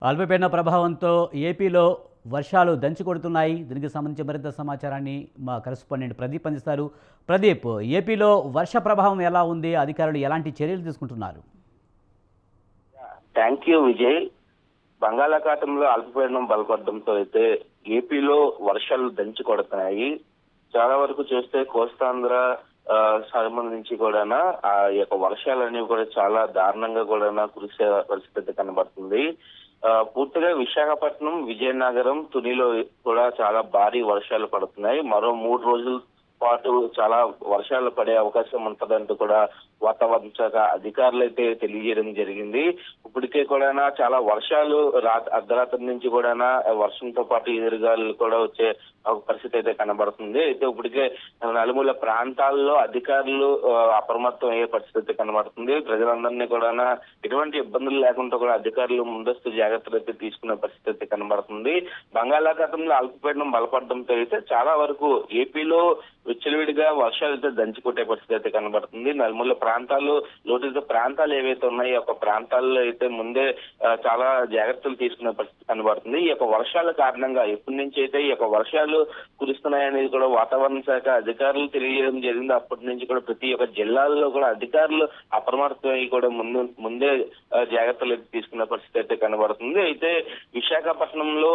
అల్పపీడన ప్రభావంతో ఏపీలో వర్షాలు దంచుకొడుతున్నాయి. దీనికి సంబంధించి మరింత సమాచారాన్ని మా కరెస్పాండెంట్ ప్రదీప్ అందిస్తారు. ప్రదీప్, ఏపీలో వర్ష ప్రభావం ఎలా ఉంది? అధికారులు ఎలాంటి చర్యలు తీసుకుంటున్నారు? Thank you Vijay. బంగాళాఖాతంలో అల్పపీడనం బలపడడంతో అయితే ఏపీలో వర్షాలు దంచి కొడుతున్నాయి. చాలా వరకు చూస్తే కోస్తాంధ్ర సంబంధించి కూడా ఆ యొక్క వర్షాలు అనేవి కూడా చాలా దారుణంగా కూడా కురిసే పరిస్థితి కనబడుతుంది. పూర్తిగా విశాఖపట్నం, విజయనగరం, తునిలో కూడా చాలా భారీ వర్షాలు పడుతున్నాయి. మరో 3 రోజుల పాటు చాలా వర్షాలు పడే అవకాశం ఉంటదంటూ కూడా వాతావరణ శాఖ అధికారులు అయితే తెలియజేయడం జరిగింది. ఇప్పటికే కూడా చాలా వర్షాలు అర్ధరాత్రి నుంచి కూడా వర్షంతో పాటు ఎదురుగాలు కూడా వచ్చే పరిస్థితి అయితే కనబడుతుంది. అయితే ఇప్పటికే నలుమూల ప్రాంతాల్లో అధికారులు అప్రమత్తం అయ్యే పరిస్థితి కనబడుతుంది. ప్రజలందరినీ కూడా ఎటువంటి ఇబ్బందులు లేకుండా కూడా అధికారులు ముందస్తు జాగ్రత్తలు అయితే తీసుకునే పరిస్థితి అయితే కనబడుతుంది. బంగాళాఖాతంలో అల్పపీడనం బలపడడంతో అయితే చాలా వరకు ఏపీలో విచ్చలవిడిగా వర్షాలు అయితే దంచుకొట్టే పరిస్థితి అయితే కనబడుతుంది. నలుమూల ప్రాంతాలు, లోతైన ప్రాంతాలు ఏవైతే ఉన్నాయో ఒక ప్రాంతాల్లో అయితే ముందే చాలా జాగ్రత్తలు తీసుకునే పరిస్థితి కనబడుతుంది. ఈ యొక్క వర్షాల కారణంగా ఎప్పటి నుంచి అయితే ఈ యొక్క వర్షాలు కురుస్తున్నాయనేది కూడా వాతావరణ శాఖ అధికారులు తెలియజేయడం జరిగింది. అప్పటి నుంచి కూడా ప్రతి ఒక్క జిల్లాల్లో కూడా అధికారులు అప్రమత్తమై కూడా ముందే జాగ్రత్తలు తీసుకునే పరిస్థితి అయితే కనబడుతుంది. అయితే విశాఖపట్నంలో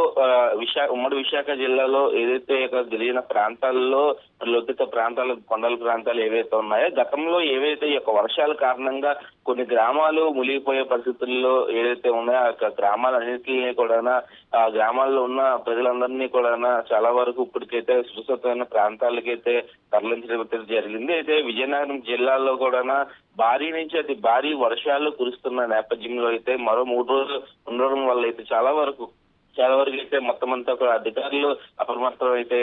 ఉమ్మడి విశాఖ జిల్లాలో ఏదైతే గిరిజన ప్రాంతాల్లో లోతైన ప్రాంతాలు, కొండల ప్రాంతాలు ఏవైతే ఉన్నాయో గతంలో ఏవైతే ఈ యొక్క వర్షాల కారణంగా కొన్ని గ్రామాలు మునిగిపోయే పరిస్థితుల్లో ఏదైతే ఉన్నాయో ఆ గ్రామాలన్నింటినీ కూడా ఆ గ్రామాల్లో ఉన్న ప్రజలందరినీ కూడా చాలా వరకు ఇప్పటికైతే సురక్షితమైన ప్రాంతాలకైతే తరలించడం జరిగింది. అయితే విజయనగరం జిల్లాలో కూడా భారీ నుంచి అతి భారీ వర్షాలు కురుస్తున్న నేపథ్యంలో అయితే మరో 3 రోజులు ఉండడం వల్ల అయితే చాలా వరకు అయితే మొత్తం అంతా కూడా అధికారులు అప్రమత్తం అయితే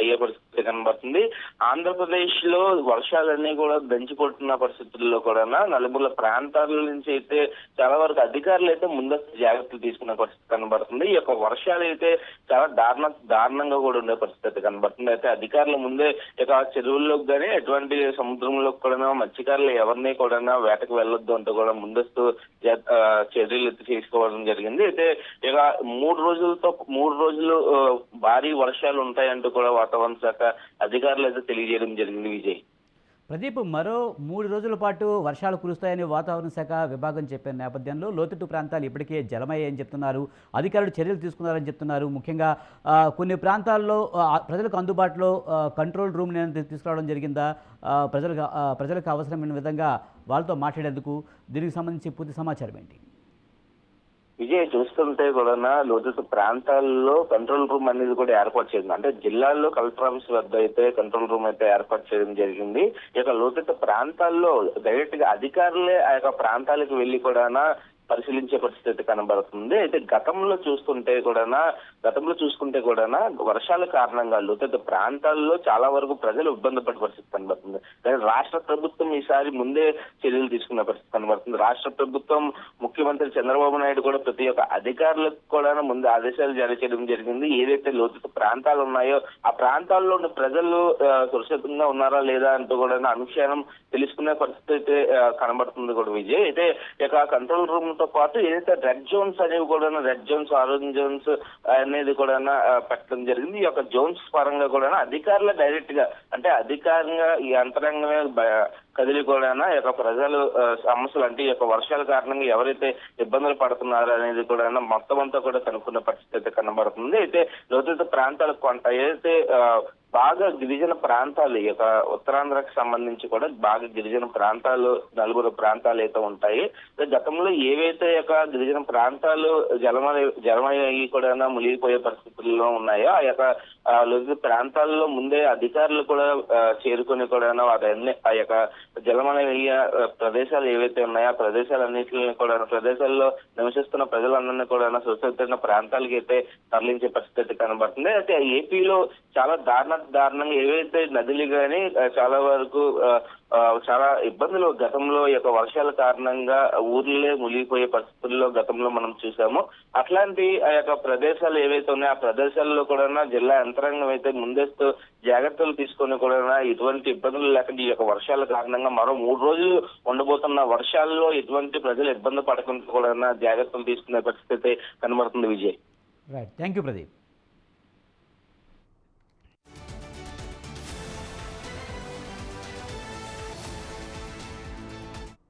అయ్యే పరిస్థితి కనబడుతుంది. ఆంధ్రప్రదేశ్ లో వర్షాలన్నీ కూడా దంచికొడుతున్న పరిస్థితుల్లో కూడా నలుమూల ప్రాంతాల నుంచి అయితే చాలా వరకు అధికారులు అయితే ముందస్తు జాగ్రత్తలు తీసుకున్న పరిస్థితి కనబడుతుంది. ఈ యొక్క వర్షాలు అయితే చాలా దారుణంగా కూడా ఉండే పరిస్థితి కనబడుతుంది. అయితే అధికారులు ముందే ఇక చెరువుల్లోకి కానీ ఎటువంటి సముద్రంలోకి కూడా మత్స్యకారులు ఎవరిని కూడా వేటకు వెళ్ళొద్దు అంటూ కూడా ముందస్తు చర్యలు అయితే తీసుకోవడం జరిగింది. అయితే ఇక 3 రోజులు భారీ వర్షాలు ఉంటాయంటూ కూడా వాతావరణ శాఖ అధికారులు అయితే తెలియజేయడం జరిగింది. విజయ్, ప్రదీప్, మరో 3 రోజుల పాటు వర్షాలు కురుస్తాయని వాతావరణ శాఖ విభాగం చెప్పిన నేపథ్యంలో లోతట్టు ప్రాంతాలు ఇప్పటికే జలమయ్యాయని చెప్తున్నారు. అధికారులు చర్యలు తీసుకున్నారని చెప్తున్నారు. ముఖ్యంగా కొన్ని ప్రాంతాల్లో ప్రజలకు అందుబాటులో కంట్రోల్ రూమ్ తీసుకురావడం జరిగిందా? ప్రజలకు అవసరమైన విధంగా వాళ్ళతో మాట్లాడేందుకు దీనికి సంబంధించి పూర్తి సమాచారం ఏంటి? విజయ్, చూస్తుంటే కూడా లోతట్టు ప్రాంతాల్లో కంట్రోల్ రూమ్ అనేది కూడా ఏర్పాటు చేయడం, అంటే జిల్లాల్లో కలెక్టర్ ఆఫీస్ వద్ద అయితే కంట్రోల్ రూమ్ అయితే ఏర్పాటు చేయడం జరిగింది. ఈ యొక్క లోతట్టు ప్రాంతాల్లో డైరెక్ట్ గా అధికారులే ఆ యొక్క ప్రాంతాలకు వెళ్లి కూడా పరిశీలించే పరిస్థితి కనబడుతుంది. అయితే గతంలో చూసుకుంటే కూడా వర్షాల కారణంగా లోతట్టు ప్రాంతాల్లో చాలా వరకు ప్రజలు ఇబ్బంది పడే పరిస్థితి కనబడుతుంది. కానీ రాష్ట్ర ప్రభుత్వం ఈసారి ముందే చర్యలు తీసుకున్న పరిస్థితి కనబడుతుంది. రాష్ట్ర ప్రభుత్వం, ముఖ్యమంత్రి చంద్రబాబు నాయుడు కూడా ప్రతి ఒక్క అధికారులకు కూడా ముందే ఆదేశాలు జారీ చేయడం జరిగింది. ఏదైతే లోతట్టు ప్రాంతాలు ఉన్నాయో ఆ ప్రాంతాల్లో ఉన్న ప్రజలు సురక్షితంగా ఉన్నారా లేదా అంటూ కూడా అనుక్షణం తెలుసుకునే పరిస్థితి అయితే కనబడుతుంది కూడా విజయ్. అయితే ఇక కంట్రోల్ రూమ్ తో పాటు ఏదైతే రెడ్ జోన్స్ అనేవి కూడా రెడ్ జోన్స్, ఆరెంజ్ జోన్స్ అనేది కూడా పెట్టడం జరిగింది. ఈ యొక్క జోన్స్ పరంగా కూడా అధికారులు డైరెక్ట్ గా, అంటే అధికారంగా ఈ అంతరంగమే కదిలి కూడా ఈ యొక్క ప్రజలు సమస్యలు, అంటే ఈ యొక్క వర్షాల కారణంగా ఎవరైతే ఇబ్బందులు పడుతున్నారో అనేది కూడా మొత్తం అంతా కూడా కనుక్కున్న పరిస్థితి అయితే కనబడుతుంది. అయితే లోతట్టు ప్రాంతాలు ఏదైతే బాగా గిరిజన ప్రాంతాలు, ఈ యొక్క ఉత్తరాంధ్రకు సంబంధించి కూడా బాగా గిరిజన ప్రాంతాలు, నలుగురు ప్రాంతాలు అయితే ఉంటాయి. గతంలో ఏవైతే గిరిజన ప్రాంతాలు జలమయ్యి కూడా మునిగిపోయే పరిస్థితుల్లో ఉన్నాయో ఆ యొక్క లోతట్టు ప్రాంతాల్లో ముందే అధికారులు కూడా చేరుకొని కూడా ఆ యొక్క జలమయ ప్రదేశాలు ఏవైతే ఉన్నాయో ఆ ప్రదేశాలన్నింటినీ కూడా, ప్రదేశాల్లో నివసిస్తున్న ప్రజలందరినీ కూడా సురక్షితమైన ప్రాంతాలకి అయితే తరలించే పరిస్థితి కనబడుతుంది. అయితే ఏపీలో చాలా దారుణంగా ఏవైతే నదులు కానీ చాలా వరకు చాలా ఇబ్బందులు గతంలో ఈ యొక్క వర్షాల కారణంగా ఊర్లే మునిగిపోయే పరిస్థితుల్లో గతంలో మనం చూసాము. అట్లాంటి ఆ యొక్క ప్రదేశాలు ఏవైతే ఉన్నాయో ఆ ప్రదేశాల్లో కూడా జిల్లా యంత్రాంగం అయితే ముందస్తు జాగ్రత్తలు తీసుకొని కూడా ఎటువంటి ఇబ్బందులు లేకుండా ఈ యొక్క వర్షాల కారణంగా మరో 3 రోజులు ఉండబోతున్న వర్షాల్లో ఎటువంటి ప్రజలు ఇబ్బంది పడకుండా కూడా జాగ్రత్తలు తీసుకునే పరిస్థితి కనబడుతుంది Vijay. Right, thank you Pradeep.